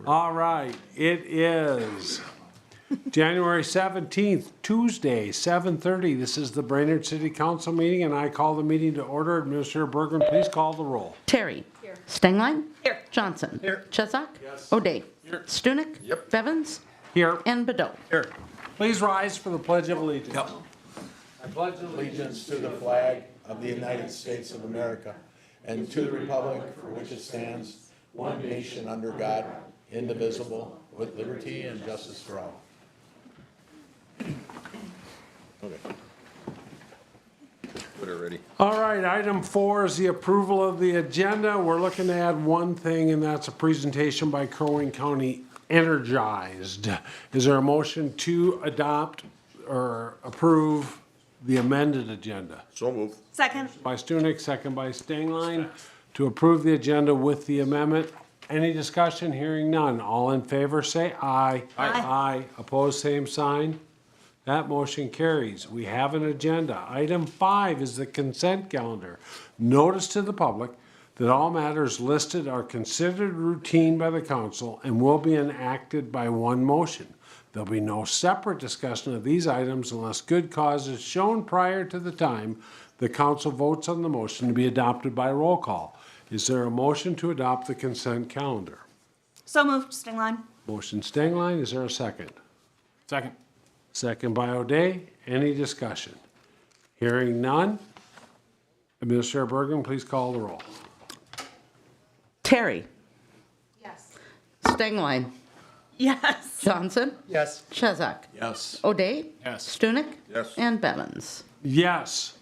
All right, it is January 17th, Tuesday, 7:30. This is the Brainerd City Council meeting, and I call the meeting to order. Administrator Bergman, please call the roll. Terry. Here. Stengline. Here. Johnson. Here. Chesak. Yes. O'Day. Here. Stunek. Yep. Bevins. Here. And Bedell. Here. Please rise for the Pledge of Allegiance. Yep. I pledge Allegiance to the flag of the United States of America and to the republic for which it stands, one nation under God, indivisible, with liberty and justice for all. Okay. Put it ready. All right, item 4 is the approval of the agenda. We're looking to add one thing, and that's a presentation by Crow Wing County Energized. Is there a motion to adopt or approve the amended agenda? So moved. Second. By Stunek, second by Stengline, to approve the agenda with the amendment. Any discussion? Hearing none. All in favor, say aye. Aye. Aye. Opposed, same sign. That motion carries. We have an agenda. Item 5 is the consent calendar. Notice to the public that all matters listed are considered routine by the council and will be enacted by one motion. There'll be no separate discussion of these items unless good cause is shown prior to the time the council votes on the motion to be adopted by roll call. Is there a motion to adopt the consent calendar? So moved, Stengline. Motion Stengline, is there a second? Second. Second by O'Day. Any discussion? Hearing none. Administrator Bergen, please call the roll. Terry. Yes. Stengline. Yes. Johnson. Yes. Chesak. Yes. O'Day. Yes. Stunek. Yes. And Bevins. Yes.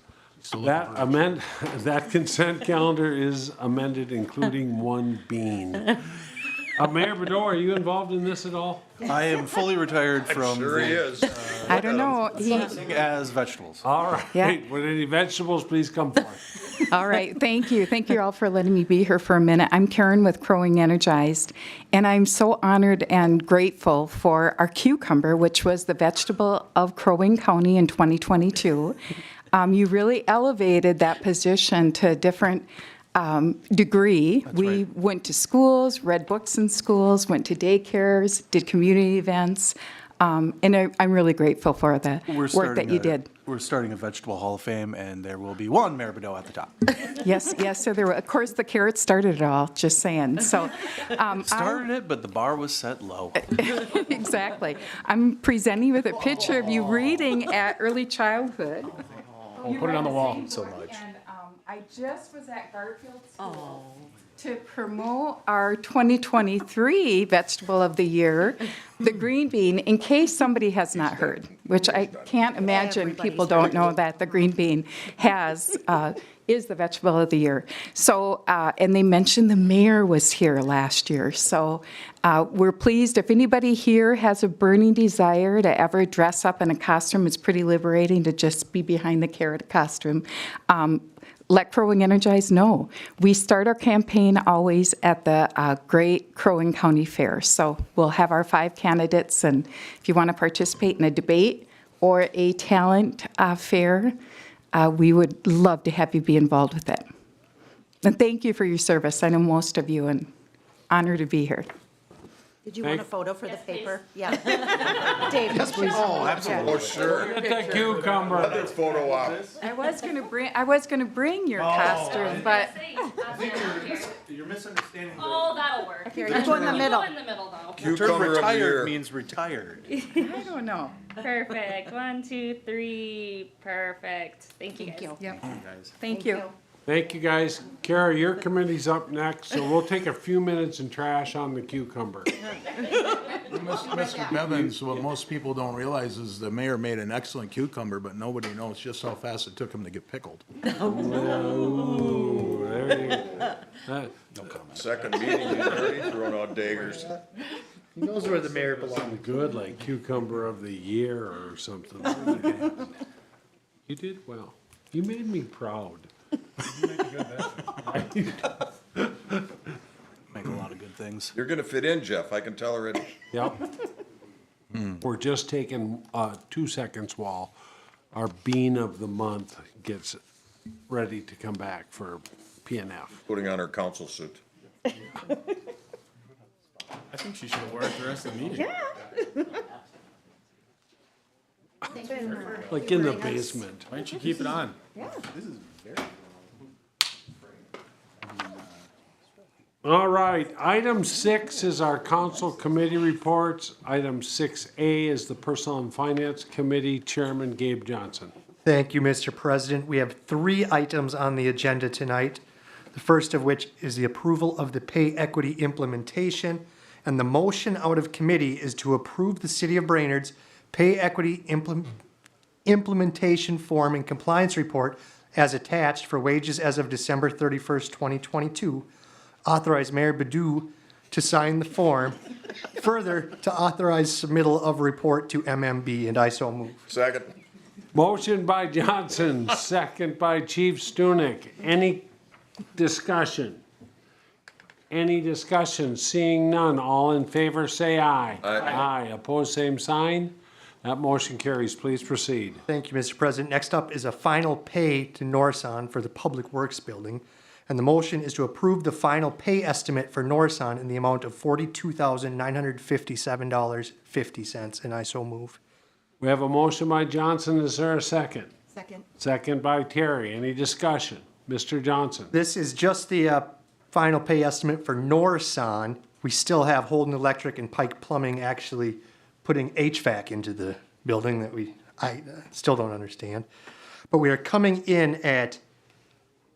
That consent calendar is amended, including one bean. Mayor Bedore, are you involved in this at all? I am fully retired from Sure he is. I don't know. processing as vegetables. All right. Yeah. Would any vegetables please come forth? All right. Thank you. Thank you all for letting me be here for a minute. I'm Karen with Crow Wing Energized, and I'm so honored and grateful for our cucumber, which was the vegetable of Crow Wing County in 2022. You really elevated that position to a different degree. We went to schools, read books in schools, went to daycares, did community events, and I'm really grateful for the work that you did. We're starting a vegetable hall of fame, and there will be one Mayor Bedell at the top. Yes, yes. So there were, of course, the carrots started it all. Just saying. So Started it, but the bar was set low. exactly. I'm presenting with a picture of you reading at early childhood. Put it on the wall. So much. And I just was at Garfield School to promote our 2023 Vegetable of the Year, the green bean, in case somebody has not heard, which I can't imagine people don't know that the green bean is the Vegetable of the Year. So, and they mentioned the mayor was here last year. So we're pleased. If anybody here has a burning desire to ever dress up in a costume, it's pretty liberating to just be behind the carrot costume. Let Crow Wing Energize know. We start our campaign always at the great Crow Wing County Fair. So we'll have our 5 candidates, and if you want to participate in a debate or a talent fair, we would love to have you be involved with it. And thank you for your service. I know most of you, and honored to be here. Did you want a photo for the paper? Yeah. Dave. Yes, please. Oh, absolutely. Oh, sure. Get that cucumber. Another photo op. I was going to bring your costume, but You're misunderstanding. Oh, that'll work. Here, you go in the middle. Go in the middle, though. The term Cucumber of the retired year. means retired. I don't know. Perfect. 1, 2, 3. Perfect. Thank you, guys. Yep. Guys. Thank you. Thank you, guys. Kara, your committee's up next, so we'll take a few minutes and trash on the cucumber. Mr. Bevins, what most people don't realize is the mayor made an excellent cucumber, but nobody knows just how fast it took him to get pickled. Ooh, there you go. Second meeting, he's already throwing out daggers. He knows where the mayor belongs. Something good, like cucumber of the year or something. You did well. You made me proud. Make a lot of good things. You're gonna fit in, Jeff, I can tell already. Yep. We're just taking 2 seconds while our bean of the month gets ready to come back for PNF. Putting on her council suit. I think she should have worked the rest of the meeting. Like in the basement. Why don't you keep it on? All right, item 6 is our council committee reports. Item 6A is the Personnel and Finance Committee Chairman Gabe Johnson. Thank you, Mr. President. We have 3 items on the agenda tonight. The first of which is the approval of the pay equity implementation. And the motion out of committee is to approve the City of Brainerd's pay equity implementation form and compliance report as attached for wages as of December 31st, 2022. Authorize Mayor Badou to sign the form. Further, to authorize submittal of report to MMB, and I so move. Second. Motion by Johnson, second by Chief Stunek. Any discussion? Any discussion? Seeing none, all in favor say aye. Aye. Aye, opposed, same sign. That motion carries. Please proceed. Thank you, Mr. President. Next up is a final pay to Norson for the Public Works Building. And the motion is to approve the final pay estimate for Norson in the amount of $42,957.50, and I so move. We have a motion by Johnson. Is there a second? Second. Second by Terry. Any discussion? Mr. Johnson. This is just the final pay estimate for Norson. We still have Holden Electric and Pike Plumbing actually putting HVAC into the building that I still don't understand. But we are coming in at,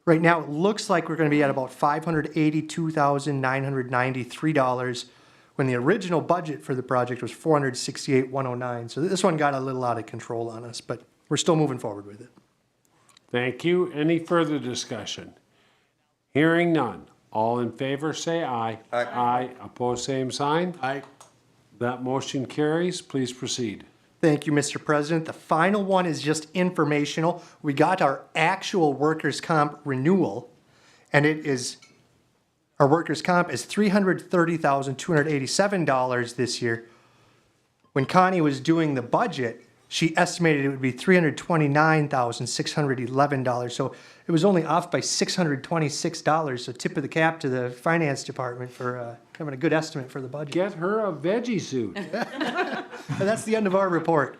right now, it looks like we're going to be at about $582,993 when the original budget for the project was $468,109. So this one got a little out of control on us, but we're still moving forward with it. Thank you. Any further discussion? Hearing none. All in favor say aye. Aye. Aye. Opposed, same sign. Aye. That motion carries. Please proceed. Thank you, Mr. President. The final one is just informational. We got our actual workers' comp renewal, and it is, our workers' comp is $330,287 this year. When Connie was doing the budget, she estimated it would be $329,611. So it was only off by $626. So tip of the cap to the finance department for having a good estimate for the budget. Get her a veggie suit. And that's the end of our report.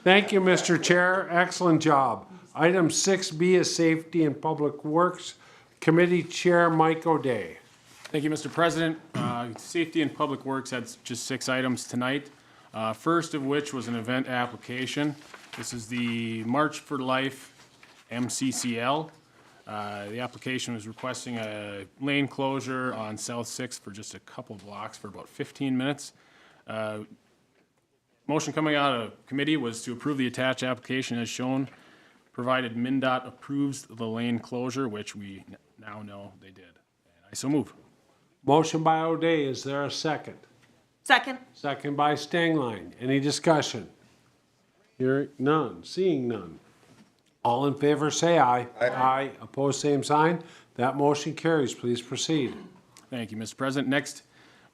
Thank you, Mr. Chair. Excellent job. Item 6B is Safety and Public Works Committee Chair Mike O'Day. Thank you, Mr. President. Safety and Public Works had just 6 items tonight. First of which was an event application. This is the March for Life MCCL. The application was requesting a lane closure on South 6th for just a couple blocks for about 15 minutes. Motion coming out of committee was to approve the attached application as shown, provided MnDOT approves the lane closure, which we now know they did. And I so move. Motion by O'Day. Is there a second? Second. Second by Stengline. Any discussion? Hearing none. Seeing none. All in favor say aye. Aye. Aye. Opposed, same sign. That motion carries. Please proceed. Thank you, Mr. President. Next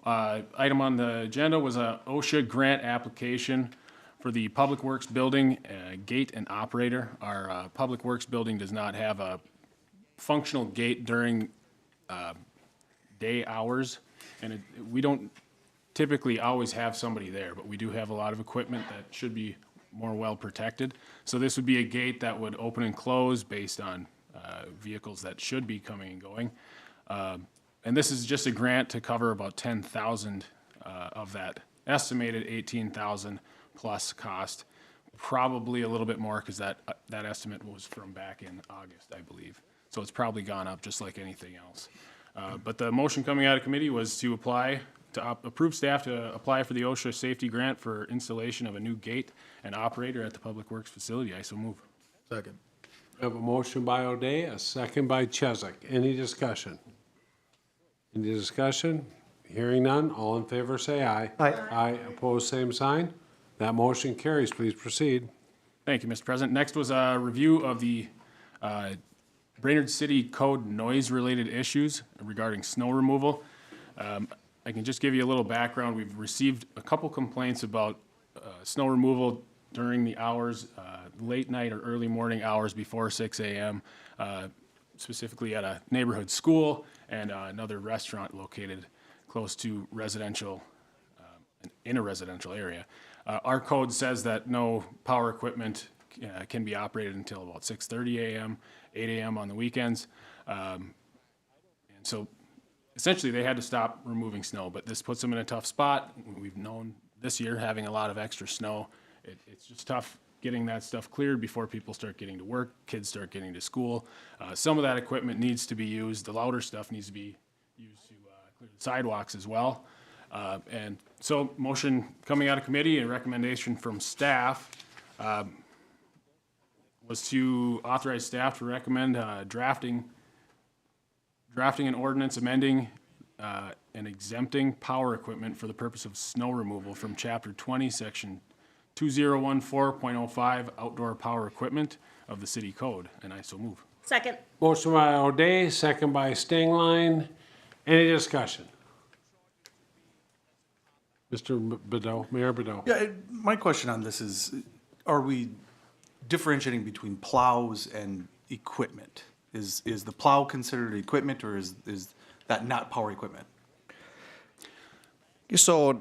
item on the agenda was a OSHA grant application for the Public Works Building gate and operator. Our Public Works Building does not have a functional gate during day hours, and we don't typically always have somebody there, but we do have a lot of equipment that should be more well protected. So this would be a gate that would open and close based on vehicles that should be coming and going. And this is just a grant to cover about 10,000 of that estimated 18,000 plus cost. Probably a little bit more because that estimate was from back in August, I believe. So it's probably gone up just like anything else. But the motion coming out of committee was to approve staff to apply for the OSHA safety grant for installation of a new gate and operator at the Public Works facility. I so move. Second. We have a motion by O'Day, a second by Chesak. Any discussion? Any discussion? Hearing none. All in favor say aye. Aye. Aye. Opposed, same sign. That motion carries. Please proceed. Thank you, Mr. President. Next was a review of the Brainerd City Code noise-related issues regarding snow removal. I can just give you a little background. We've received a couple complaints about snow removal during the hours, late night or early morning hours before 6 a.m., specifically at a neighborhood school and another restaurant located close to residential in a residential area. Our code says that no power equipment can be operated until about 6:30 a.m., 8 a.m. on the weekends. And so essentially they had to stop removing snow, but this puts them in a tough spot. We've known this year having a lot of extra snow. It's just tough getting that stuff cleared before people start getting to work, kids start getting to school. Some of that equipment needs to be used. The louder stuff needs to be used to clear the sidewalks as well. And so motion coming out of committee and recommendation from staff was to authorize staff to recommend drafting an ordinance amending and exempting power equipment for the purpose of snow removal from Chapter 20, Section 2014.05, outdoor power equipment of the city code, and I so move. Second. Motion by O'Day, second by Stingline. Any discussion? Mr. Bedeau, Mayor Bedeau. Yeah, my question on this is, are we differentiating between plows and equipment? Is the plow considered equipment, or is that not power equipment? So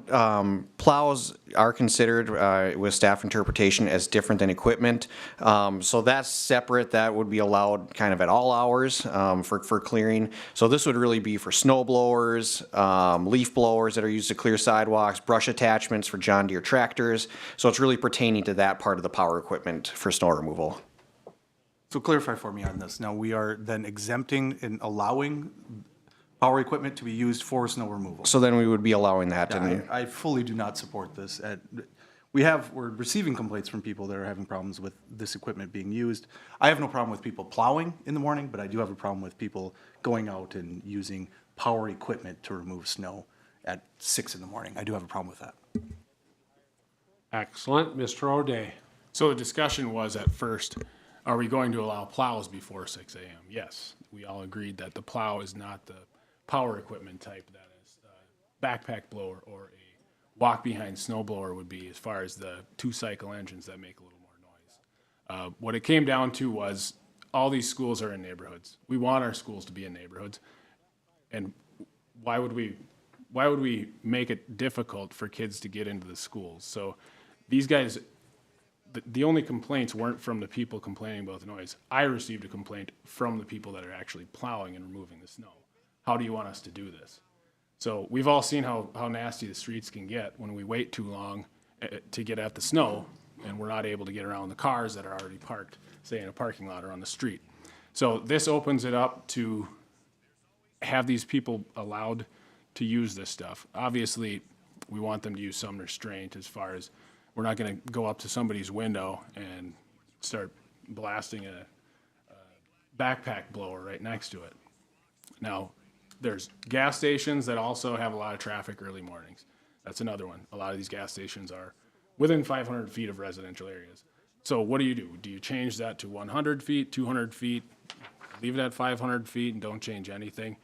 plows are considered with staff interpretation as different than equipment. So that's separate. That would be allowed kind of at all hours for clearing. So this would really be for snow blowers, leaf blowers that are used to clear sidewalks, brush attachments for John Deere tractors. So it's really pertaining to that part of the power equipment for snow removal. So clarify for me on this. Now, we are then exempting and allowing power equipment to be used for snow removal. So then we would be allowing that. Yeah, I fully do not support this. We're receiving complaints from people that are having problems with this equipment being used. I have no problem with people plowing in the morning, but I do have a problem with people going out and using power equipment to remove snow at 6 in the morning. I do have a problem with that. Excellent. Mr. O'Day. So the discussion was at first, are we going to allow plows before 6 a.m.? Yes, we all agreed that the plow is not the power equipment type that is backpack blower or a walk behind snow blower would be, as far as the 2-cycle engines that make a little more noise. What it came down to was all these schools are in neighborhoods. We want our schools to be in neighborhoods, and why would we make it difficult for kids to get into the schools? So these guys, the only complaints weren't from the people complaining about the noise. I received a complaint from the people that are actually plowing and removing the snow. How do you want us to do this? So we've all seen how nasty the streets can get when we wait too long to get at the snow, and we're not able to get around the cars that are already parked, say in a parking lot or on the street. So this opens it up to have these people allowed to use this stuff. Obviously, we want them to use some restraint, as far as we're not going to go up to somebody's window and start blasting a backpack blower right next to it. Now, there's gas stations that also have a lot of traffic early mornings. That's another one. A lot of these gas stations are within 500 feet of residential areas. So what do? Do you change that to 100 feet, 200 feet, leave it at 500 feet and don't change anything?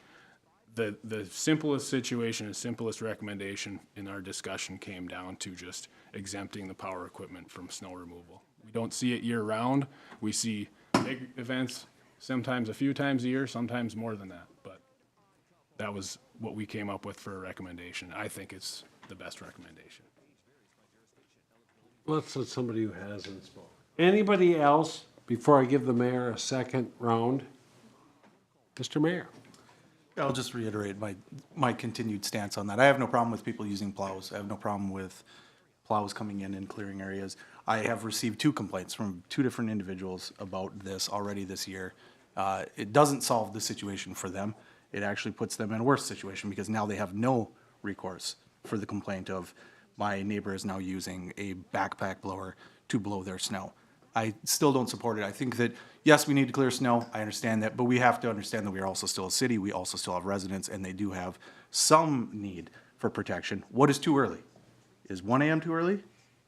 The simplest situation, the simplest recommendation in our discussion came down to just exempting the power equipment from snow removal. We don't see it year round. We see big events sometimes a few times a year, sometimes more than that. But that was what we came up with for a recommendation. I think it's the best recommendation. Let's let somebody who hasn't spoken. Anybody else before I give the mayor a second round? Mr. Mayor. I'll just reiterate my continued stance on that. I have no problem with people using plows. I have no problem with plows coming in and clearing areas. I have received 2 complaints from 2 different individuals about this already this year. It doesn't solve the situation for them. It actually puts them in a worse situation, because now they have no recourse for the complaint of, my neighbor is now using a backpack blower to blow their snow. I still don't support it. I think that, yes, we need to clear snow. I understand that, but we have to understand that we are also still a city. We also still have residents, and they do have some need for protection. What is too early? Is 1 a.m. too early?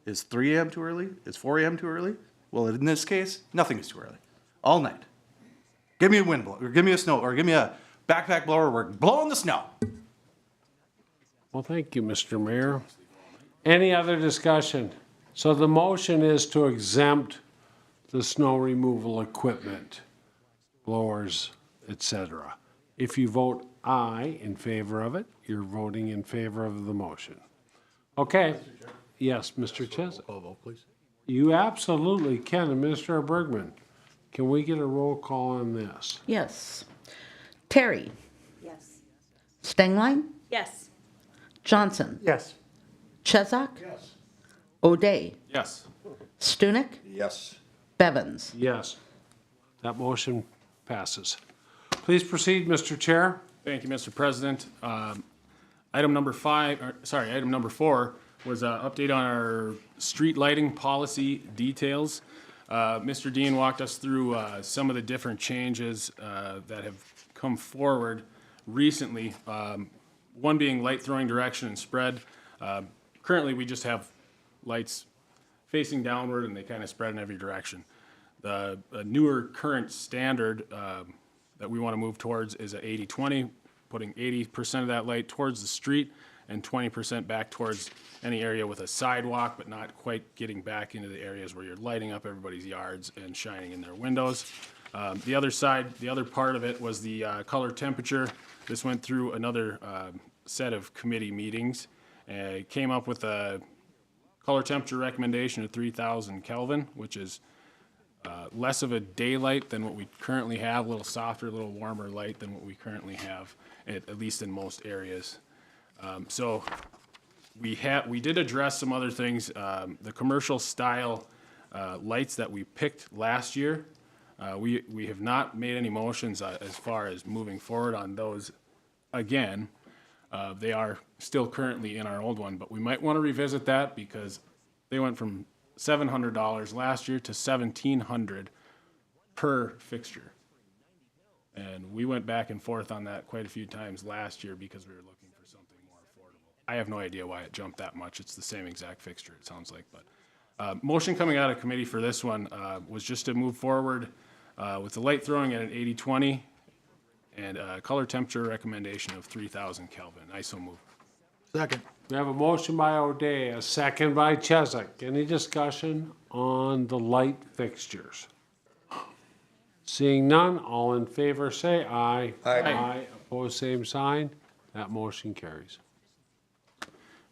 Is 3 a.m. too early? Is 4 a.m. too early? Well, in this case, nothing is too early. All night. Give me a wind blower, or give me a snow, or give me a backpack blower. We're blowing the snow. Well, thank you, Mr. Mayor. Any other discussion? So the motion is to exempt the snow removal equipment, blowers, etc. If you vote aye in favor of it, you're voting in favor of the motion. Okay. Yes, Mr. Chesak. Call vote, please. You absolutely can. And Mr. Bergman, can we get a roll call on this? Yes. Terry. Yes. Stengline. Yes. Johnson. Yes. Chesak. Yes. O'Day. Yes. Stunek. Yes. Bevins. Yes. That motion passes. Please proceed, Mr. Chair. Thank you, Mr. President. Item number 4 was an update on our street lighting policy details. Mr. Dean walked us through some of the different changes that have come forward recently. One being light throwing direction and spread. Currently, we just have lights facing downward and they kind of spread in every direction. The newer current standard that we want to move towards is a 80-20, putting 80% of that light towards the street and 20% back towards any area with a sidewalk, but not quite getting back into the areas where you're lighting up everybody's yards and shining in their windows. The other part of it was the color temperature. This went through another set of committee meetings and came up with a color temperature recommendation of 3,000 Kelvin, which is less of a daylight than what we currently have, a little softer, a little warmer light than what we currently have, at least in most areas. So we did address some other things. The commercial style lights that we picked last year, we have not made any motions as far as moving forward on those again. They are still currently in our old one, but we might want to revisit that because they went from $700 last year to $1,700 per fixture. And we went back and forth on that quite a few times last year because we were looking for something more affordable. I have no idea why it jumped that much. It's the same exact fixture, it sounds like. But motion coming out of committee for this one was just to move forward with the light throwing at an 80-20 and color temperature recommendation of 3,000 Kelvin. I so move. Second. We have a motion by O'Day, a second by Chesak. Any discussion on the light fixtures? Seeing none, all in favor say aye. Aye. Aye. Opposed, same sign. That motion carries.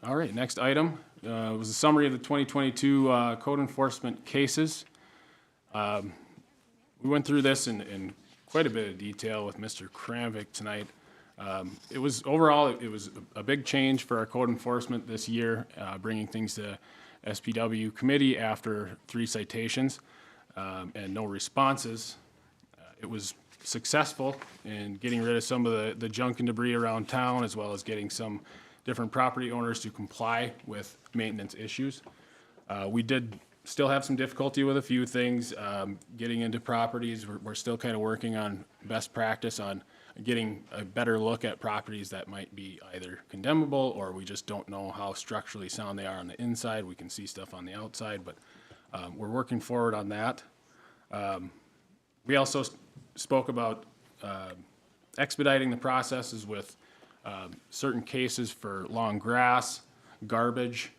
All right, next item was a summary of the 2022 code enforcement cases. We went through this in quite a bit of detail with Mr. Kramvik tonight. It was a big change for our code enforcement this year, bringing things to SPW committee after 3 citations and no responses. It was successful in getting rid of some of the junk and debris around town, as well as getting some different property owners to comply with maintenance issues. We did still have some difficulty with a few things, getting into properties. We're still kind of working on best practice on getting a better look at properties that might be either condemnable or we just don't know how structurally sound they are on the inside. We can see stuff on the outside, but we're working forward on that. We also spoke about expediting the processes with certain cases for long grass, garbage,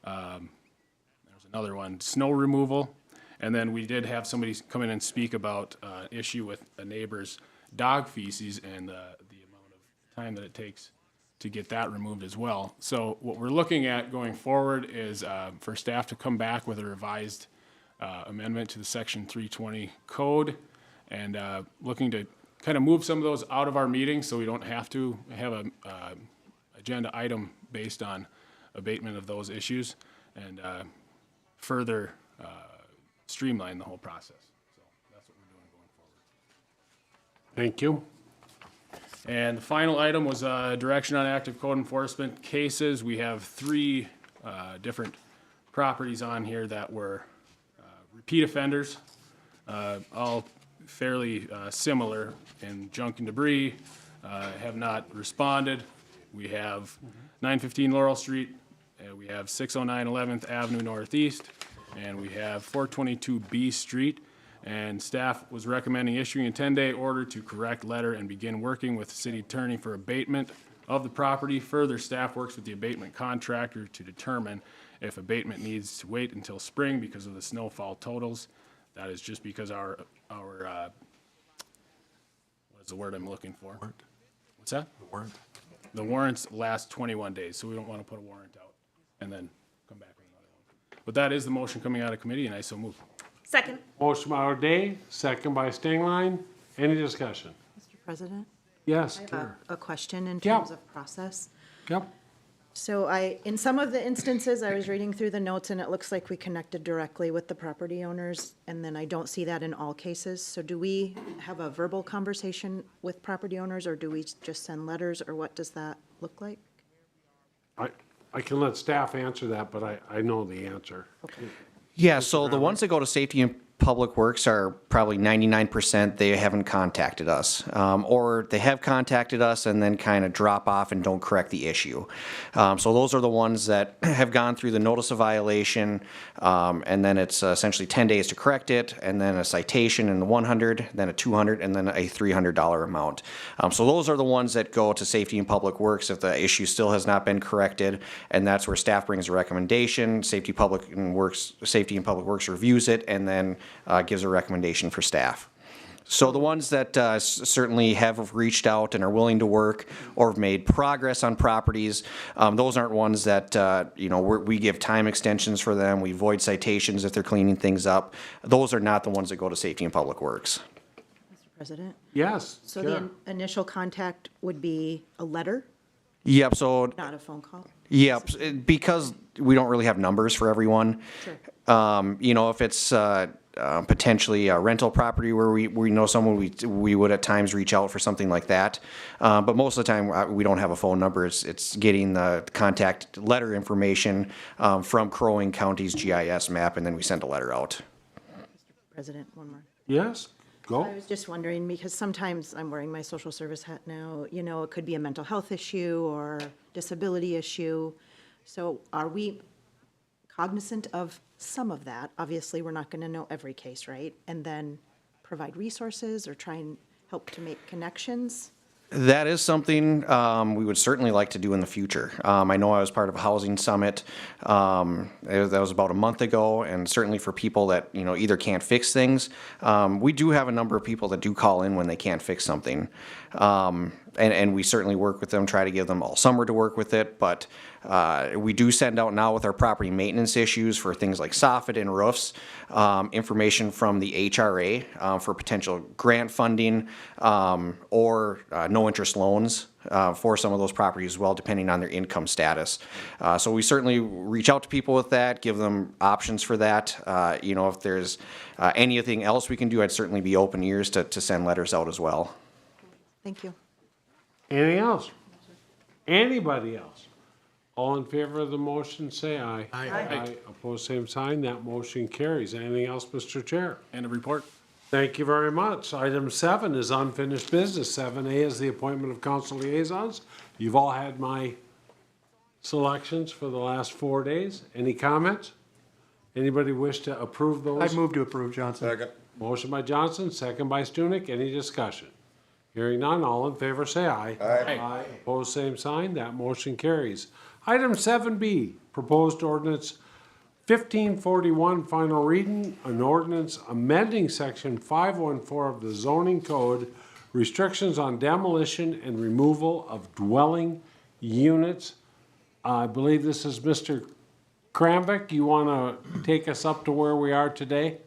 there's another one, snow removal. And then we did have somebody come in and speak about an issue with a neighbor's dog feces and the amount of time that it takes to get that removed as well. So what we're looking at going forward is for staff to come back with a revised amendment to the Section 320 code and looking to kind of move some of those out of our meetings so we don't have to have a agenda item based on abatement of those issues and further streamline the whole process. So that's what we're doing going forward. Thank you. And the final item was direction on active code enforcement cases. We have 3 different properties on here that were repeat offenders, all fairly similar in junk and debris, have not responded. We have 915 Laurel Street, we have 609 11th Avenue Northeast, and we have 422 B Street. And staff was recommending issuing a 10-day order to correct letter and begin working with the city attorney for abatement of the property. Further, staff works with the abatement contractor to determine if abatement needs to wait until spring because of the snowfall totals. That is just because our what is the word I'm looking for? Warrant. What's that? The warrant. The warrants last 21 days, so we don't want to put a warrant out and then come back with another one. But that is the motion coming out of committee, and I so move. Second. Motion by O'Day, second by Stingline. Any discussion? Mr. President, Yes, I have Kara. a question in Yeah. terms of process. Yep. So in some of the instances, I was reading through the notes and it looks like we connected directly with the property owners. And then I don't see that in all cases. So do we have a verbal conversation with property owners or do we just send letters or what does that look like? I can let staff answer that, but I know the answer. Yeah, so the ones that go to safety and public works are probably 99% they haven't contacted us. Or they have contacted us and then kind of drop off and don't correct the issue. So those are the ones that have gone through the notice of violation, and then it's essentially 10 days to correct it, and then a citation in the 100, then a 200, and then a $300 amount. So those are the ones that go to safety and public works if the issue still has not been corrected, and that's where staff brings a recommendation, safety and public works reviews it, and then gives a recommendation for staff. So the ones that certainly have reached out and are willing to work or have made progress on properties, those aren't ones that, we give time extensions for them. We void citations if they're cleaning things up. Those are not the ones that go to safety and public works. Mr. President? Yes, So Kara. the initial contact would be a letter, Yep, so, not a phone call? yep, because we don't really have numbers for everyone. Sure. If it's potentially a rental property where we know someone, we would at times reach out for something like that. But most of the time, we don't have a phone number. It's getting the contact letter information from Crow Wing County's GIS map, and then we send a letter out. Mr. President, one more. Yes, go. I was just wondering, because sometimes I'm wearing my social service hat now, it could be a mental health issue or disability issue. So are we cognizant of some of that? Obviously, we're not going to know every case, right? And then provide resources or try and help to make connections? That is something we would certainly like to do in the future. I know I was part of a housing summit. That was about a month ago, and certainly for people that either can't fix things, we do have a number of people that do call in when they can't fix something, and we certainly work with them, try to give them all summer to work with it. But we do send out now with our property maintenance issues for things like soffit and roofs, information from the HRA for potential grant funding or no interest loans for some of those properties as well, depending on their income status. So we certainly reach out to people with that, give them options for that. If there's anything else we can do, I'd certainly be open ears to send letters out as well. Thank you. Anything else? Anybody else? All in favor of the motion, say aye. Aye. Opposed, same sign. That motion carries. Anything else, Mr. Chair? And a report? Thank you very much. Item 7 is unfinished business. 7A is the appointment of council liaisons. You've all had my selections for the last 4 days. Any comments? Anybody wish to approve those? I'd move to approve, Johnson. Second. Motion by Johnson, second by Stunek. Any discussion? Hearing none, all in favor say aye. Aye. Opposed, same sign. That motion carries. Item 7B, proposed ordinance 1541, final reading, an ordinance amending section 514 of the zoning code, restrictions on demolition and removal of dwelling units. I believe this is Mr. Kramvik. You want to take us up to where we are today?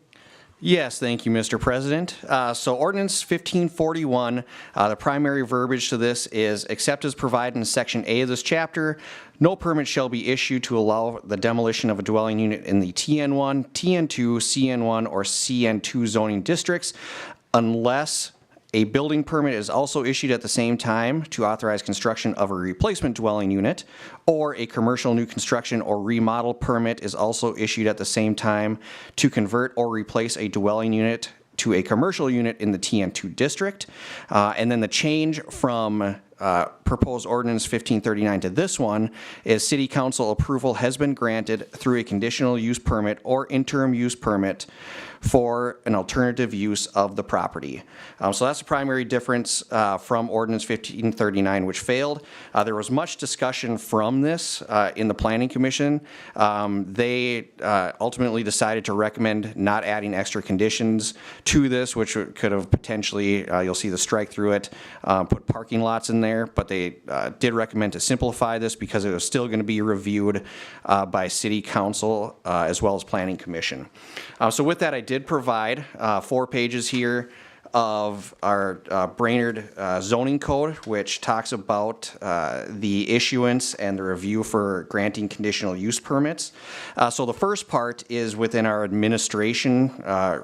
Yes, thank you, Mr. President. So ordinance 1541, the primary verbiage to this is, except as provided in section A of this chapter, no permit shall be issued to allow the demolition of a dwelling unit in the TN1, TN2, CN1, or CN2 zoning districts unless a building permit is also issued at the same time to authorize construction of a replacement dwelling unit, or a commercial new construction or remodel permit is also issued at the same time to convert or replace a dwelling unit to a commercial unit in the TN2 district. And then the change from proposed ordinance 1539 to this one is city council approval has been granted through a conditional use permit or interim use permit for an alternative use of the property. So that's the primary difference from ordinance 1539, which failed. There was much discussion from this in the planning commission. They ultimately decided to recommend not adding extra conditions to this, which could have potentially, you'll see the strike through it, put parking lots in there, but they did recommend to simplify this because it was still going to be reviewed by City Council as well as Planning Commission. So with that, I did provide 4 pages here of our Brainerd zoning code, which talks about the issuance and the review for granting conditional use permits. So the first part is within our administration,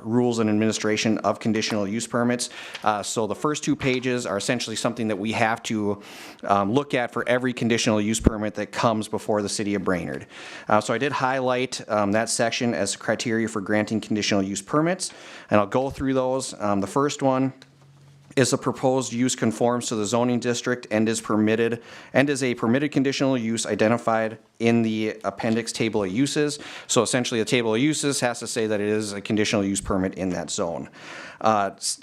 rules and administration of conditional use permits. So the first 2 pages are essentially something that we have to look at for every conditional use permit that comes before the city of Brainerd. So I did highlight that section as criteria for granting conditional use permits, and I'll go through those. The first one is the proposed use conforms to the zoning district and is a permitted conditional use identified in the appendix table of uses. So essentially a table of uses has to say that it is a conditional use permit in that zone.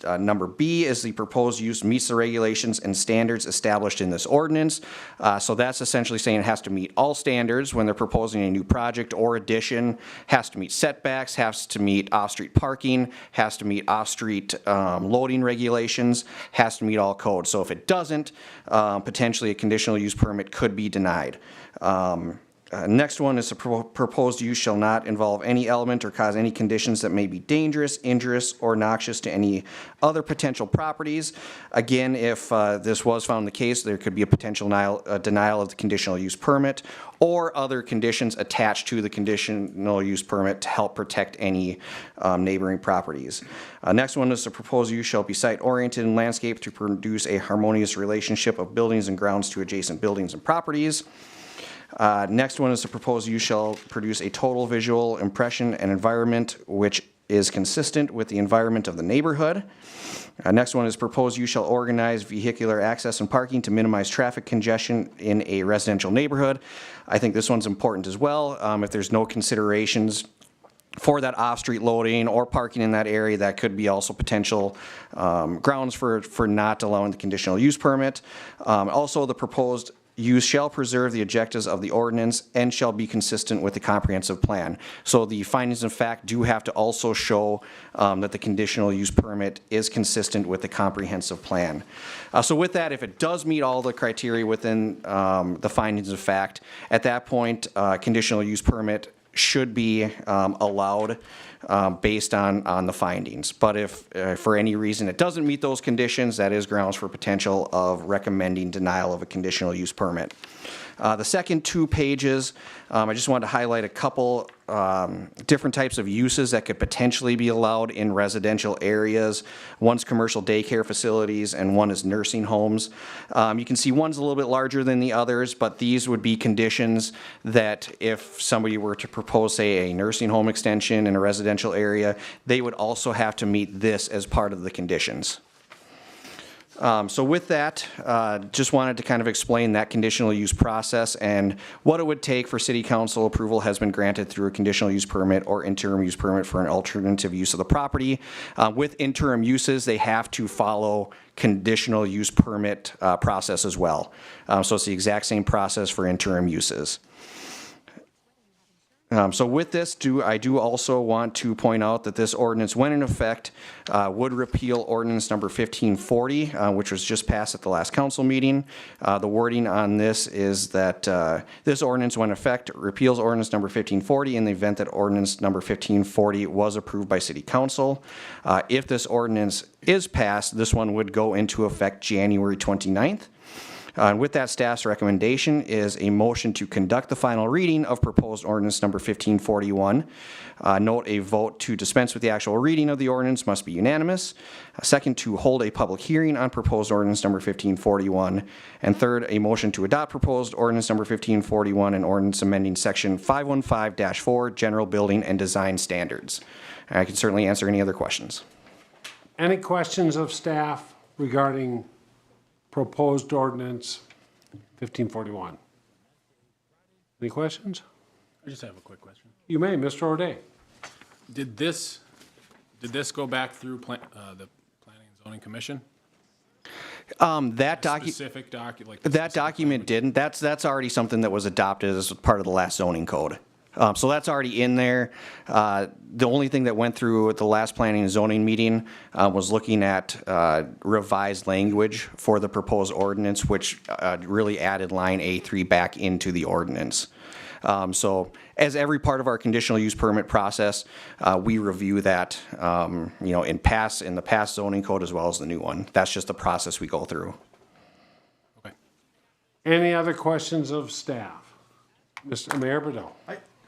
Number B is the proposed use meets the regulations and standards established in this ordinance. So that's essentially saying it has to meet all standards when they're proposing a new project or addition, has to meet setbacks, has to meet off-street parking, has to meet off-street loading regulations, has to meet all codes. So if it doesn't, potentially a conditional use permit could be denied. Next one is the proposed use shall not involve any element or cause any conditions that may be dangerous, injurious, or noxious to any other potential properties. Again, if this was found the case, there could be a potential denial of the conditional use permit or other conditions attached to the conditional use permit to help protect any neighboring properties. Next one is the proposed use shall be site-oriented and landscaped to produce a harmonious relationship of buildings and grounds to adjacent buildings and properties. Next one is the proposed use shall produce a total visual impression and environment which is consistent with the environment of the neighborhood. Next one is proposed use shall organize vehicular access and parking to minimize traffic congestion in a residential neighborhood. I think this one's important as well. If there's no considerations for that off-street loading or parking in that area, that could be also potential grounds for not allowing the conditional use permit. Also, the proposed use shall preserve the objectives of the ordinance and shall be consistent with the comprehensive plan. So the findings of fact do have to also show that the conditional use permit is consistent with the comprehensive plan. So with that, if it does meet all the criteria within the findings of fact, at that point, conditional use permit should be allowed based on the findings. But if for any reason it doesn't meet those conditions, that is grounds for potential of recommending denial of a conditional use permit. The second 2 pages, I just wanted to highlight a couple different types of uses that could potentially be allowed in residential areas. One's commercial daycare facilities and one is nursing homes. You can see one's a little bit larger than the others, but these would be conditions that if somebody were to propose, say, a nursing home extension in a residential area, they would also have to meet this as part of the conditions. So with that, just wanted to kind of explain that conditional use process and what it would take for city council approval has been granted through a conditional use permit or interim use permit for an alternative use of the property. With interim uses, they have to follow conditional use permit process as well. So it's the exact same process for interim uses. So with this, I do also want to point out that this ordinance, when in effect, would repeal ordinance number 1540, which was just passed at the last council meeting. The wording on this is that this ordinance, when in effect, repeals ordinance number 1540 in the event that ordinance number 1540 was approved by city council. If this ordinance is passed, this one would go into effect January 29th. And with that, staff's recommendation is a motion to conduct the final reading of proposed ordinance number 1541. Note a vote to dispense with the actual reading of the ordinance must be unanimous. Second, to hold a public hearing on proposed ordinance number 1541. And third, a motion to adopt proposed ordinance number 1541 and ordinance amending section 515-4 general building and design standards. I can certainly answer any other questions. Any questions of staff regarding proposed ordinance 1541? Any questions? I just have a quick question. You may, Mr. O'Day. Did this go back through the Planning and Zoning Commission? That Specific document didn't. That's already something that was adopted as part of the last zoning code. So that's already in there. The only thing that went through at the last planning and zoning meeting was looking at revised language for the proposed ordinance, which really added line A3 back into the ordinance. So as every part of our conditional use permit process, we review that, in the past zoning code as well as the new one. That's just the process we go through. Any other questions of staff? Mr. Mayor Bedell.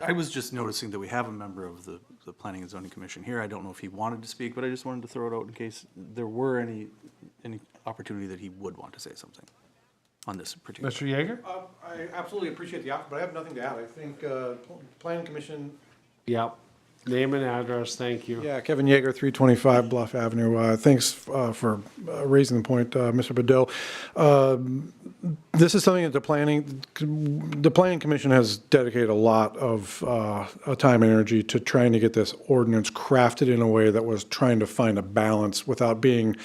I was just noticing that we have a member of the Planning and Zoning Commission here. I don't know if he wanted to speak, but I just wanted to throw it out in case there were any opportunity that he would want to say something on this particular. Mr. Yeager? I absolutely appreciate the offer, but I have nothing to add. I think Planning Commission. Yep. Name and address, thank you. Yeah, Kevin Yeager, 325 Bluff Avenue. Thanks for raising the point, Mr. Bedell. This is something that the Planning Commission has dedicated a lot of time and energy to trying to get this ordinance crafted in a way that was trying to find a balance without being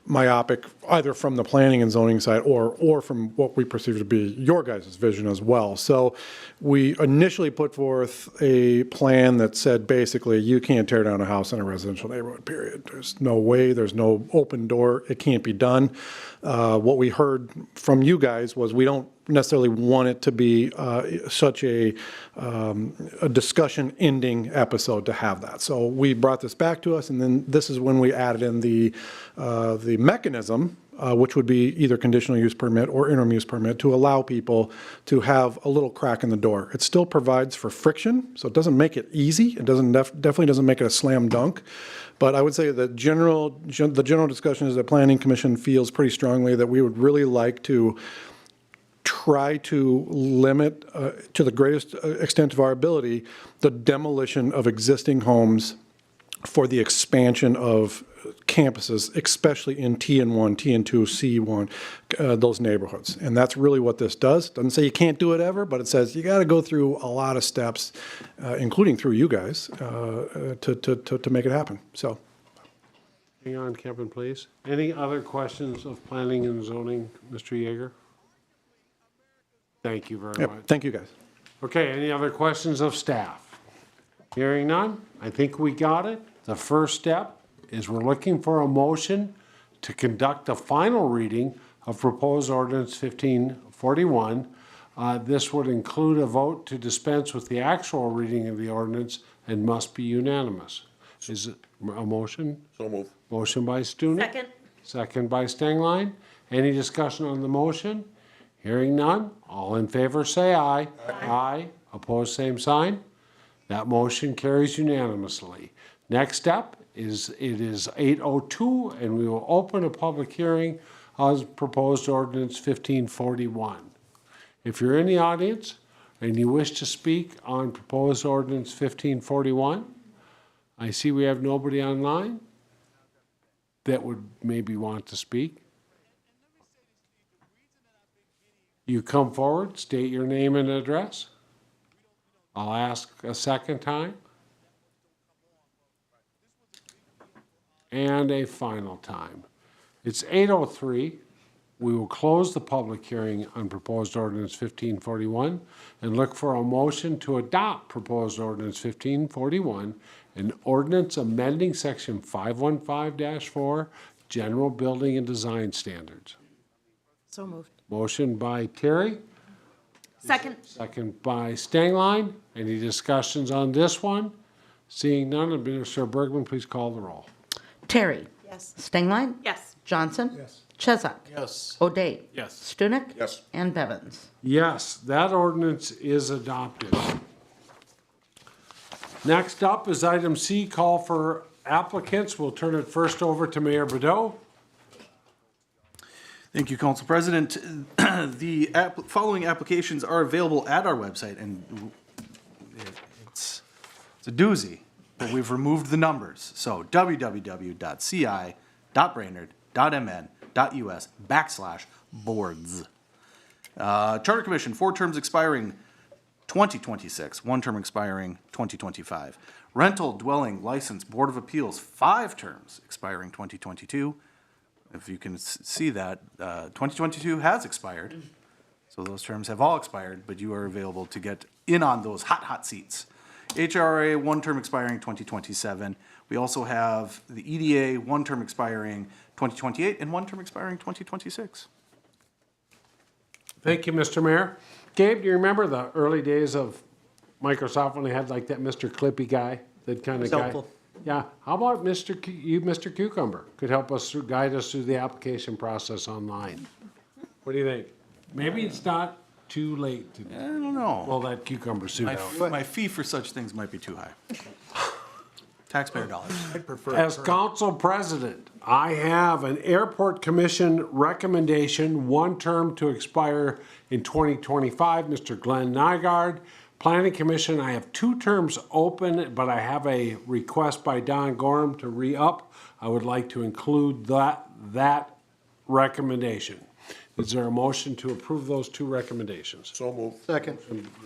myopic, either from the planning and zoning side or from what we perceive to be your guys' vision as well. So we initially put forth a plan that said basically you can't tear down a house in a residential neighborhood, period. There's no way, there's no open door, it can't be done. What we heard from you guys was we don't necessarily want it to be such a discussion ending episode to have that. So we brought this back to us, and then this is when we added in the mechanism, which would be either conditional use permit or interim use permit, to allow people to have a little crack in the door. It still provides for friction, so it doesn't make it easy. It doesn't definitely doesn't make it a slam dunk. But I would say the general discussion is that Planning Commission feels pretty strongly that we would really like to try to limit, to the greatest extent of our ability, the demolition of existing homes for the expansion of campuses, especially in TN1, TN2, C1, those neighborhoods. And that's really what this does. Doesn't say you can't do it ever, but it says you got to go through a lot of steps, including through you guys, to make it happen. So. Hang on, Kevin, please. Any other questions of planning and zoning, Mr. Yeager? Thank you very much. Thank you, guys. Okay, any other questions of staff? Hearing none, I think we got it. The first step is we're looking for a motion to conduct a final reading of proposed ordinance 1541. This would include a vote to dispense with the actual reading of the ordinance and must be unanimous. Is it a motion? So move. Motion by Stunek. Second. Second by Stengline. Any discussion on the motion? Hearing none, all in favor say aye. Aye. Opposed, same sign. That motion carries unanimously. Next step is, it is 8:02, and we will open a public hearing on proposed ordinance 1541. If you're in the audience and you wish to speak on proposed ordinance 1541, I see we have nobody online that would maybe want to speak. You come forward, state your name and address. I'll ask a second time. And a final time. It's 8:03. We will close the public hearing on proposed ordinance 1541 and look for a motion to adopt proposed ordinance 1541, an ordinance amending section 515-4, general building and design standards. So moved. Motion by Terry. Second. Second by Stengline. Any discussions on this one? Seeing none, Administrator Bergman, please call the roll. Terry. Yes. Stengline. Yes. Johnson. Yes. Chesak. Yes. O'Day. Yes. Stunek. Yes. And Bevins. Yes, that ordinance is adopted. Next up is item C, call for applicants. We'll turn it first over to Mayor Bedell. Thank you, Council President. The following applications are available at our website, and it's a doozy, but we've removed the numbers. So www.ci.brainerd.mn.us/boards. Charter Commission, 4 terms expiring 2026, 1 term expiring 2025. Rental Dwelling License Board of Appeals, 5 terms expiring 2022. If you can see that, 2022 has expired. So those terms have all expired, but you are available to get in on those hot seats. HRA, one term expiring 2027. We also have the EDA, one term expiring 2028, and one term expiring 2026. Thank you, Mr. Mayor. Gabe, do you remember the early days of Microsoft when they had like that Mr. Clippy guy, that kind of guy? Helpful. Yeah, how about Mr. Cucumber could help us guide us through the application process online? What do you think? Maybe it's not too late to I don't know. pull that cucumber suit out. My fee for such things might be too high. Taxpayer dollars. As council president, I have an airport commission recommendation, one term to expire in 2025, Mr. Glenn Nygaard. Planning commission, I have two terms open, but I have a request by Don Gorham to re-up. I would like to include that recommendation. Is there a motion to approve those two recommendations? So moved. Second.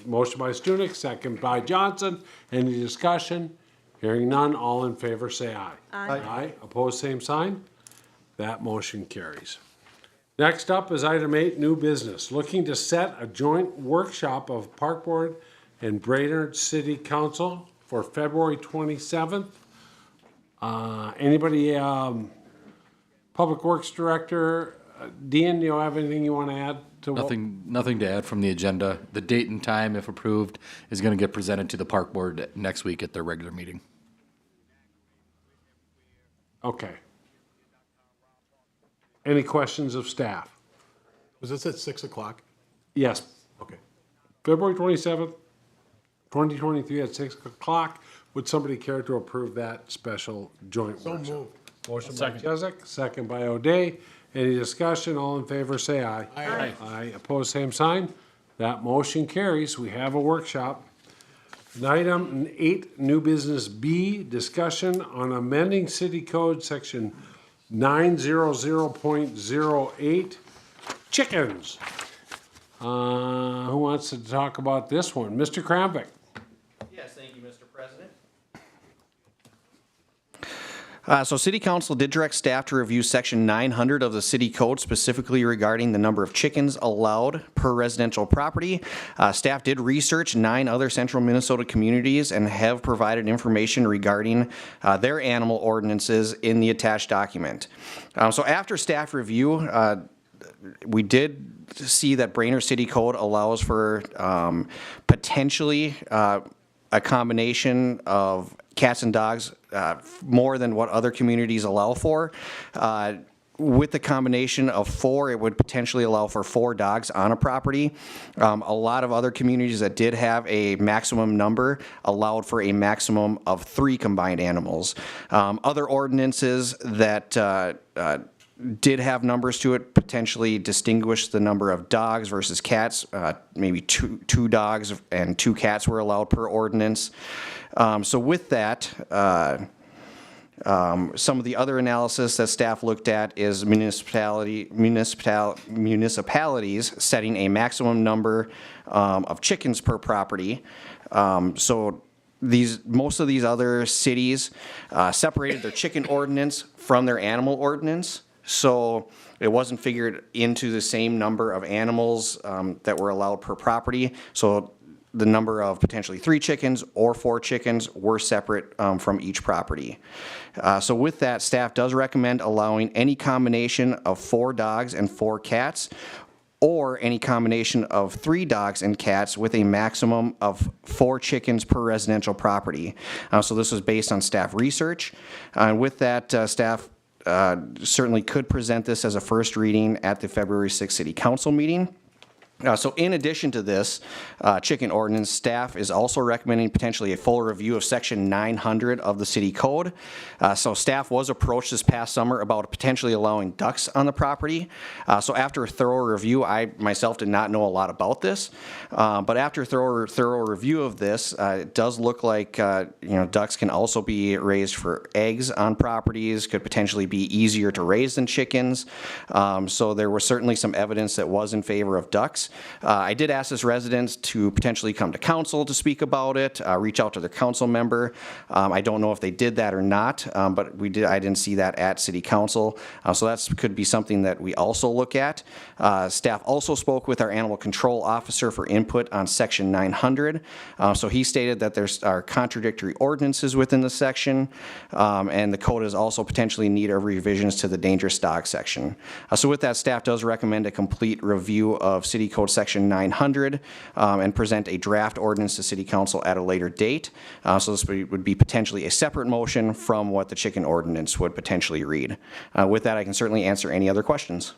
Motion by Stunek, second by Johnson. Any discussion? Hearing none, all in favor say aye. Aye. Aye, opposed, same sign. That motion carries. Next up is item 8, new business. Looking to set a joint workshop of Park Board and Brainerd City Council for February 27th. Anybody, Public Works Director, Dean, do you have anything you want to add to what? Nothing to add from the agenda. The date and time, if approved, is going to get presented to the Park Board next week at their regular meeting. Okay. Any questions of staff? Was this at 6 o'clock? Yes, Okay. February 27th, 2023 at 6 o'clock. Would somebody care to approve that special joint So workshop? moved. Motion by Chesak, second by O'Day. Any discussion? All in favor, say aye. Aye. Aye, opposed, same sign. That motion carries. We have a workshop. And item 8, new business B, discussion on amending city code section 900.08, chickens. Who wants to talk about this one? Mr. Kramvik. Yes, thank you, Mr. President. So City Council did direct staff to review Section 900 of the City Code, specifically regarding the number of chickens allowed per residential property. Staff did research 9 other central Minnesota communities and have provided information regarding their animal ordinances in the attached document. So after staff review, we did see that Brainerd City Code allows for potentially a combination of cats and dogs more than what other communities allow for. With the combination of 4, it would potentially allow for 4 dogs on a property. A lot of other communities that did have a maximum number allowed for a maximum of 3 combined animals. Other ordinances that did have numbers to it potentially distinguish the number of dogs versus cats. Maybe two dogs and 2 cats were allowed per ordinance. So with that, some of the other analysis that staff looked at is municipalities setting a maximum number of chickens per property. So most of these other cities separated their chicken ordinance from their animal ordinance. So it wasn't figured into the same number of animals that were allowed per property. So the number of potentially 3 chickens or 4 chickens were separate from each property. So with that, staff does recommend allowing any combination of 4 dogs and 4 cats, or any combination of 3 dogs and cats with a maximum of 4 chickens per residential property. So this was based on staff research. And with that, staff certainly could present this as a first reading at the February 6th City Council meeting. So in addition to this chicken ordinance, staff is also recommending potentially a full review of Section 900 of the City Code. So staff was approached this past summer about potentially allowing ducks on the property. So after a thorough review, I myself did not know a lot about this, but after a thorough review of this, it does look like ducks can also be raised for eggs on properties, could potentially be easier to raise than chickens. So there was certainly some evidence that was in favor of ducks. ordinance. I did ask this residents to potentially come to council to speak about it, reach out to their council member. I don't know if they did that or not, but I didn't see that at city council. So that could be something that we also look at. Staff also spoke with our animal control officer for input on section 900. So he stated that there are contradictory ordinances within the section, and the code is also potentially in need of revisions to the dangerous dog section. So with that, staff does recommend a complete review of City Code Section 900 and present a draft ordinance to City Council at a later date. So this would be potentially a separate motion from what the chicken ordinance would potentially read. With that, I can certainly answer any other questions.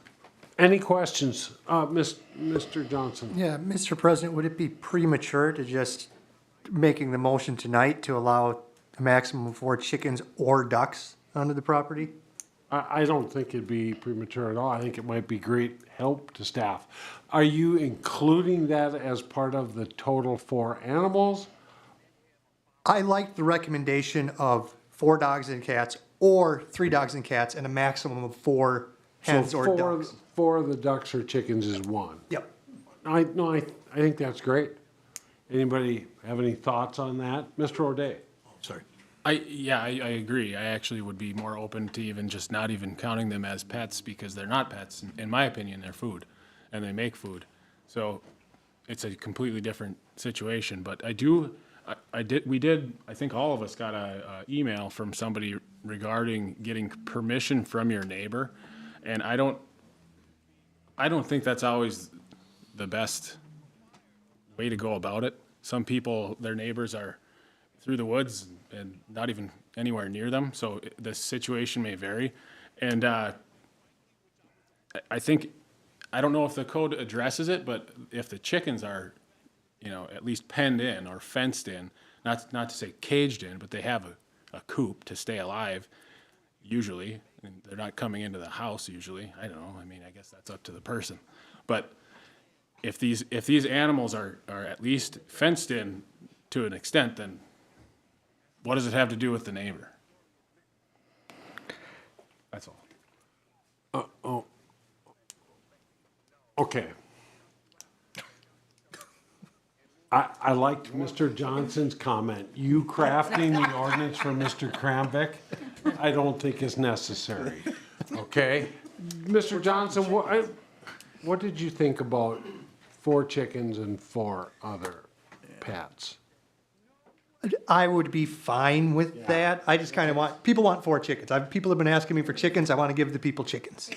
Any questions? Mr. Johnson? Yeah, Mr. President, would it be premature to just making the motion tonight to allow a maximum of 4 chickens or ducks onto the property? I don't think it'd be premature at all. I think it might be great help to staff. Are you including that as part of the total 4 animals? I like the recommendation of 4 dogs and cats or 3 dogs and cats and a maximum of 4 hens or ducks. 4 of the ducks or chickens is 1. Yep. I think that's great. Anybody have any thoughts on that? Mr. O'Day? Sorry. I agree. I actually would be more open to even just not even counting them as pets because they're not pets. In my opinion, they're food and they make food. So it's a completely different situation. But I think all of us got a email from somebody regarding getting permission from your neighbor. And I don't think that's always the best way to go about it. Some people, their neighbors are through the woods and not even anywhere near them, so the situation may vary. And I don't know if the code addresses it, but if the chickens are, at least penned in or fenced in, not to say caged in, but they have a coop to stay alive, usually, and they're not coming into the house usually. I don't know. I mean, I guess that's up to the person. But if these animals are at least fenced in to an extent, then what does it have to do with the neighbor? That's all. Okay. I liked Mr. Johnson's comment. You crafting the ordinance for Mr. Kramvik, I don't think is necessary. Okay? Mr. Johnson, what did you think about 4 chickens and 4 other pets? I would be fine with that. I just kind of people want 4 chickens. People have been asking me for chickens. I want to give the people chickens.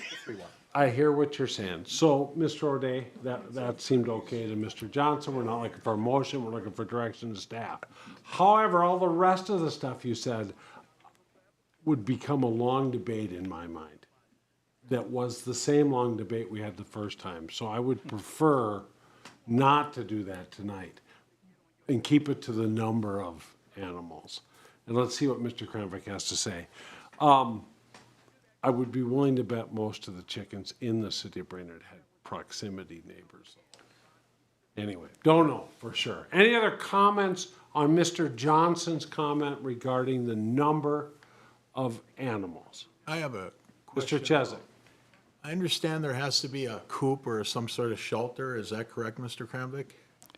I hear what you're saying. So, Mr. O'Day, that seemed okay to Mr. Johnson. We're not looking for a motion. We're looking for direction to staff. However, all the rest of the stuff you said would become a long debate in my mind. That was the same long debate we had the first time. So I would prefer not to do that tonight and keep it to the number of animals. And let's see what Mr. Kramvik has to say. I would be willing to bet most of the chickens in the city of Brainerd had proximity neighbors. Anyway, don't know for sure. Any other comments on Mr. Johnson's comment regarding the number of animals? I have a Mr. question. Chesak? I understand there has to be a coop or some sort of shelter. Is that correct, Mr. Kramvik?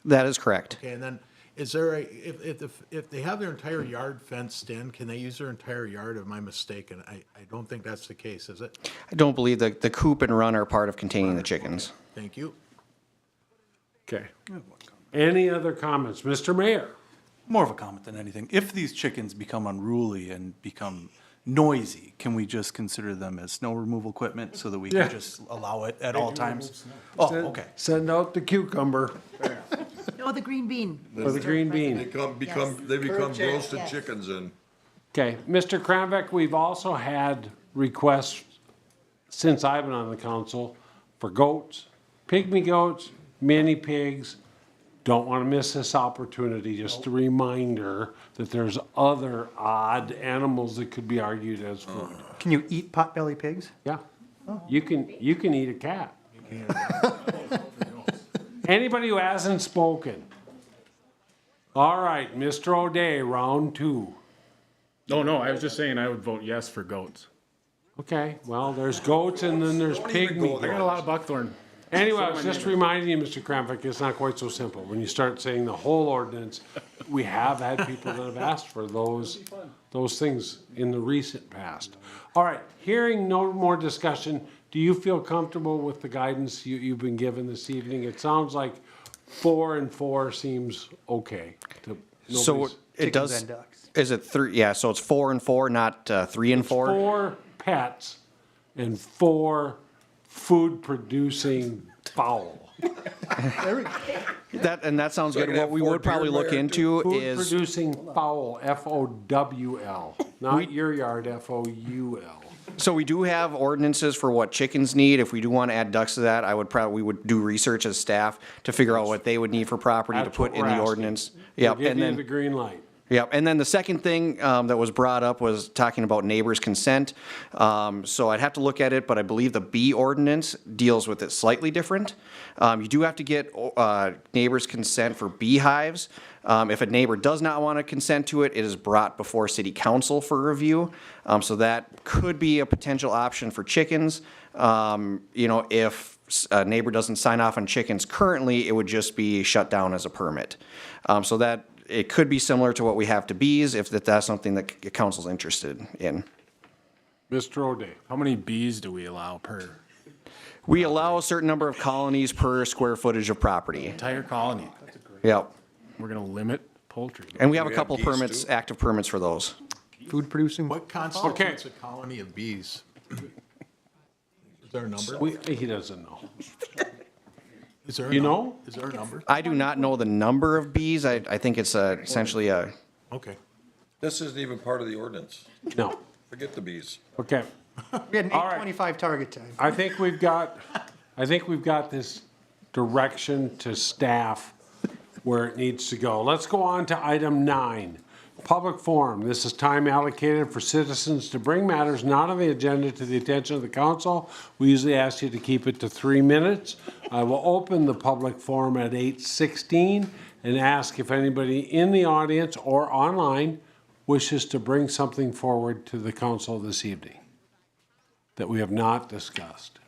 That is correct. Okay, and then is there if they have their entire yard fenced in, can they use their entire yard? Am I mistaken? I don't think that's the case, is it? I don't believe the coop and run are part of containing the chickens. Thank you. Okay. Any other comments? Mr. Mayor? More of a comment than anything. If these chickens become unruly and become noisy, can we just consider them as snow removal equipment so that we Yeah. can just allow it at all times? Oh, okay. Send out the cucumber No, the green bean. or the green bean. They become roasted chickens and Okay, Mr. Kramvik, we've also had requests since I've been on the council for goats, pygmy goats, mini pigs. Don't want to miss this opportunity. Just a reminder that there's other odd animals that could be argued as food. Can you eat potbelly pigs? Yeah, you can eat a cat. Anybody who hasn't spoken? All right, Mr. O'Day, round 2. No, I was just saying I would vote yes for goats. Okay, well, there's goats and then there's pygmy I got a lot goats. of buckthorn. Anyway, I was just reminding you, Mr. Kramvik, it's not quite so simple. When you start saying the whole ordinance, we have had people that have asked for those things in the recent past. All right, hearing no more discussion, do you feel comfortable with the guidance you've been given this evening? It sounds like 4 and 4 seems okay. So Nobody's- it Chickens does, and ducks. is it 3, yeah, so it's 4 and 4, not 3 and 4? 4 pets and 4 food-producing fowl. That sounds So I good. can What have we 4 would probably deer look there, into is, Food-producing fowl, F-O-W-L, not your yard, F-O-U-L. so we do have ordinances for what chickens need. If we do want to add ducks to that, we would do research as staff to figure out what they would need for property to That's put what in we're the asking. ordinance. We'll Yep, give and you then. the green light. Yeah, and then the second thing that was brought up was talking about neighbors' consent. So I'd have to look at it, but I believe the bee ordinance deals with it slightly different. You do have to get neighbors' consent for beehives. If a neighbor does not want to consent to it, it is brought before city council for review. So that could be a potential option for chickens. If a neighbor doesn't sign off on chickens currently, it would just be shut down as a permit. So that it could be similar to what we have to bees, if that's something that council's interested in. Mr. O'Day. How many bees do we allow per We allow a certain number of colonies per square footage of property. entire colony? Yep. We're gonna limit poultry. And we have a We have couple geese, permits, too? active permits for those. Food producing. What constitutes a colony of bees? Is there a number? He doesn't know. Is there a You num- know? Is there a number? I do not know the number of bees. I think it's essentially a, Okay. This isn't even part of the ordinance. No. Forget the bees. Okay. We had an All right. 8:25 target time. I think we've got this direction to staff where it needs to go. Let's go on to item 9. Public forum. This is time allocated for citizens to bring matters not on the agenda to the attention of the council. We usually ask you to keep it to 3 minutes. I will open the public forum at 8:16 and ask if anybody in the audience or online wishes to bring something forward to the council this evening that we have not discussed.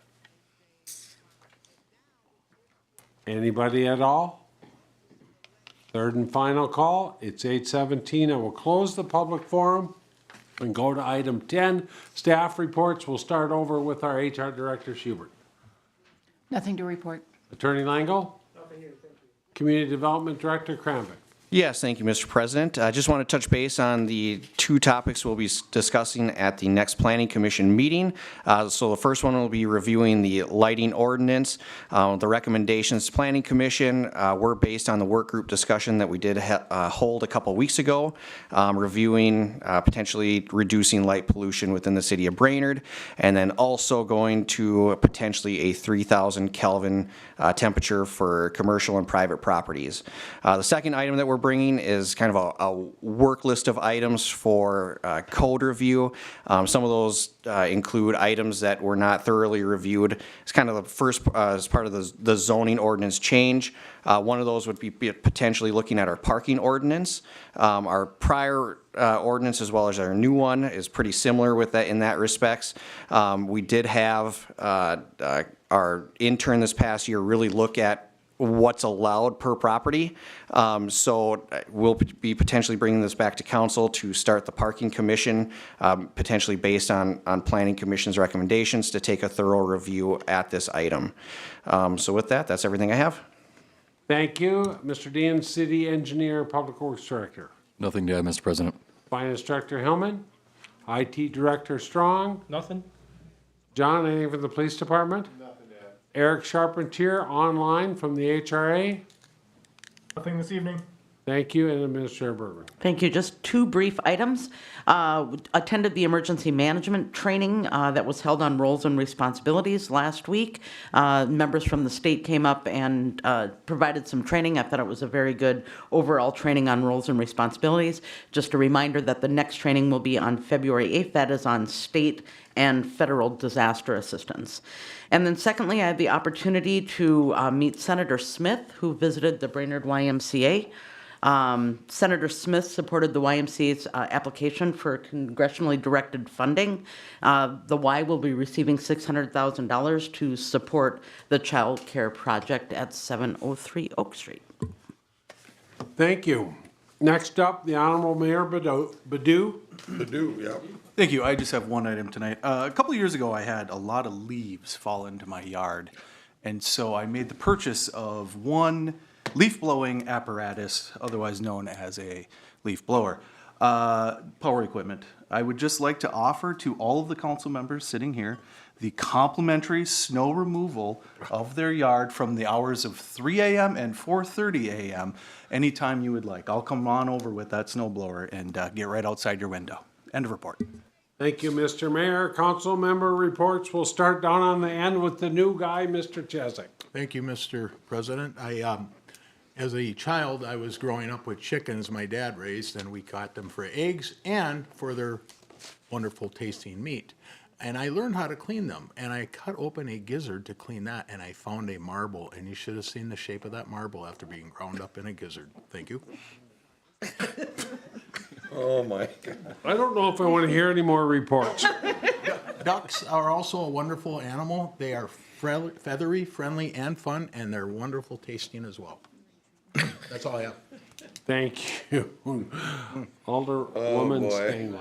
Anybody at all? Third and final call, it's 8:17. I will close the public forum and go to item 10, staff reports. We'll start over with our HR Director, Schubert. Nothing to report. Attorney Langle? Community Development Director, Kramvik. yes, thank you, Mr. President. I just want to touch base on the 2 topics we'll be discussing at the next Planning Commission meeting. So the first one will be reviewing the lighting ordinance. The recommendations to Planning Commission were based on the work group discussion that we did hold a couple weeks ago, reviewing potentially reducing light pollution within the city of Brainerd, and then also going to potentially a 3,000 Kelvin temperature for commercial and private properties. The second item that we're bringing is kind of a work list of items for code review. Some of those include items that were not thoroughly reviewed. It's kind of the first, as part of the zoning ordinance change. One of those would be potentially looking at our parking ordinance. Our prior ordinance, as well as our new one, is pretty similar with that in that respects. We did have our intern this past year really look at what's allowed per property. So we'll be potentially bringing this back to council to start the parking commission, potentially based on planning commission's recommendations to take a thorough review at this item. So with that, that's everything I have. Thank you. Mr. Dean, City Engineer, Public Works Director. Nothing to add, Mr. President. Finance Director Hillman. IT Director Strong. Nothing? John, anything from the Police Department? Nothing to add. Eric Charpentier, online from the HRA. Nothing this evening. Thank you, and Administrator Bergman. Thank you. Just 2 brief items. Attended the emergency management training that was held on roles and responsibilities last week. Members from the state came up and provided some training. I thought it was a very good overall training on roles and responsibilities. Just a reminder that the next training will be on February 8th. That is on state and federal disaster assistance. And then secondly, I had the opportunity to meet Senator Smith, who visited the Brainerd YMCA. Senator Smith supported the YMCA's application for congressionally directed funding. The Y will be receiving $600,000 to support the child care project at 703 Oak Street. Thank you. Next up, the Honorable Mayor Badou. Purdue, yeah. Thank you. I just have one item tonight. A couple of years ago, I had a lot of leaves fall into my yard. And so I made the purchase of one leaf blowing apparatus, otherwise known as a leaf blower, power equipment. I would just like to offer to all of the council members sitting here the complimentary snow removal of their yard from the hours of 3 a.m. and 4:30 a.m. anytime you would like. I'll come on over with that snow blower and get right outside your window. End of report. Thank you, Mr. Mayor. Council member reports. We'll start down on the end with the new guy, Mr. Chesak. Thank you, Mr. President. As a child, I was growing up with chickens my dad raised, and we caught them for eggs and for their wonderful tasting meat. And I learned how to clean them, and I cut open a gizzard to clean that, and I found a marble, and you should have seen the shape of that marble after being ground up in a gizzard. Thank you. Oh, my God. I don't know if I want to hear any more reports. Ducks are also a wonderful animal. They are feathery, friendly, and fun, and they're wonderful tasting as well. That's all I have. Thank you. Alderwoman boy.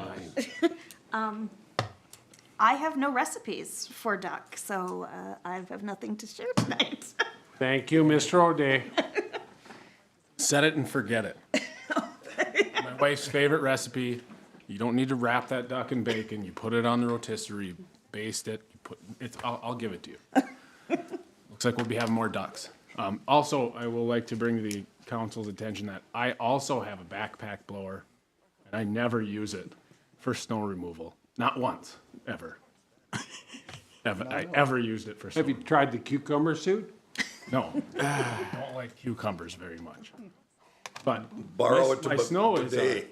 Stengline. I have no recipes for duck, so I have nothing to share tonight. Thank you, Mr. O'Day. Set it and forget it. My wife's favorite recipe. You don't need to wrap that duck in bacon. You put it on the rotisserie, you baste it. You put it's. I'll give it to you. Looks like we'll be having more ducks. Also, I will like to bring to the council's attention that I also have a backpack blower, and I never use it for snow removal. Not once, ever. I ever used it for snow. Have you tried the cucumber suit? No, I don't like cucumbers very much. But Borrow it my snow is today,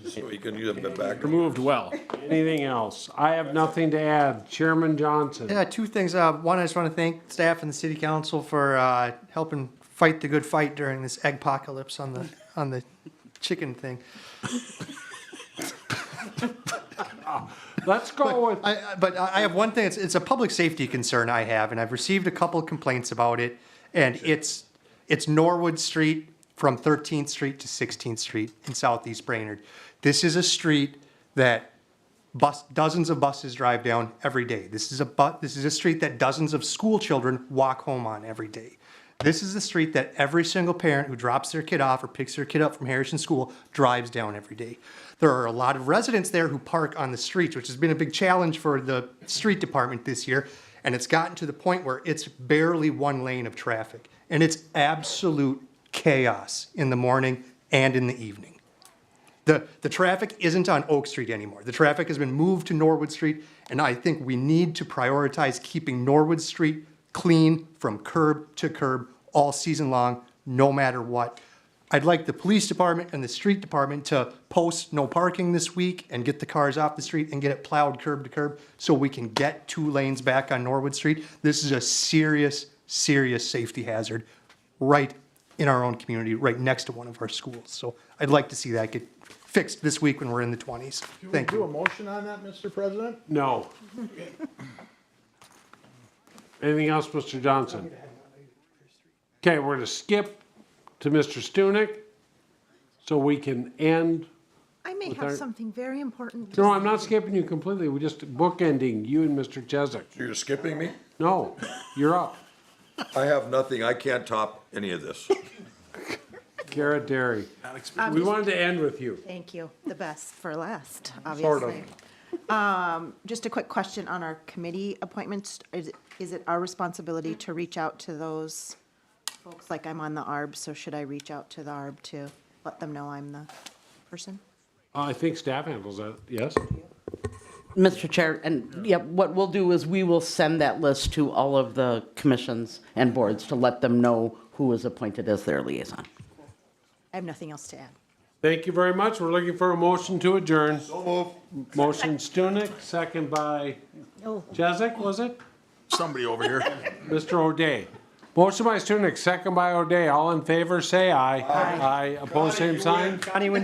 so you can use it back. removed well. Anything else? I have nothing to add. Chairman Johnson. Yeah, two things. One, I just want to thank staff and the city council for helping fight the good fight during this egg apocalypse on the chicken thing. Let's go with. But I have one thing. It's a public safety concern I have, and I've received a couple complaints about it. And it's Norwood Street from 13th Street to 16th Street in Southeast Brainerd. This is a street that dozens of buses drive down every day. This is a street that dozens of school children walk home on every day. This is the street that every single parent who drops their kid off or picks their kid up from Harrison School drives down every day. There are a lot of residents there who park on the streets, which has been a big challenge for the street department this year. And it's gotten to the point where it's barely one lane of traffic. And it's absolute chaos in the morning and in the evening. The traffic isn't on Oak Street anymore. The traffic has been moved to Norwood Street, and I think we need to prioritize keeping Norwood Street clean from curb to curb all season long, no matter what. I'd like the police department and the street department to post no parking this week and get the cars off the street and get it plowed curb to curb so we can get 2 lanes back on Norwood Street. This is a serious, serious safety hazard right in our own community, right next to one of our schools. So I'd like to see that get fixed this week when we're in the 20s. Thank Can we do a you. motion on that, Mr. President? No. Anything else, Mr. Johnson? Okay, we're going to skip to Mr. Stunek so we can end. I may With have our- something very important to No, I'm not skipping you completely. We're just bookending you and Mr. Chesak. You're skipping me? No, you're up. I have nothing. I can't top any of this. Kara Derry. We wanted to end with you. Thank you. The best for last, Sort of. obviously. Just a quick question on our committee appointments. Is it our responsibility to reach out to those folks? Like I'm on the ARB, so should I reach out to the ARB to let them know I'm the person? I think staff handles that, yes? Mr. Chair, and yeah, what we'll do is we will send that list to all of the commissions and boards to let them know who is appointed as their liaison. I have nothing else to add. Thank you very much. We're looking for a motion to adjourn. So move. Motion Stunek, second by Oh. Chesak, was it? Somebody over here. Mr. O'Day. Motion by Stunek, second by O'Day. All in favor, say aye. Aye. Opposed, same sign. Connie wins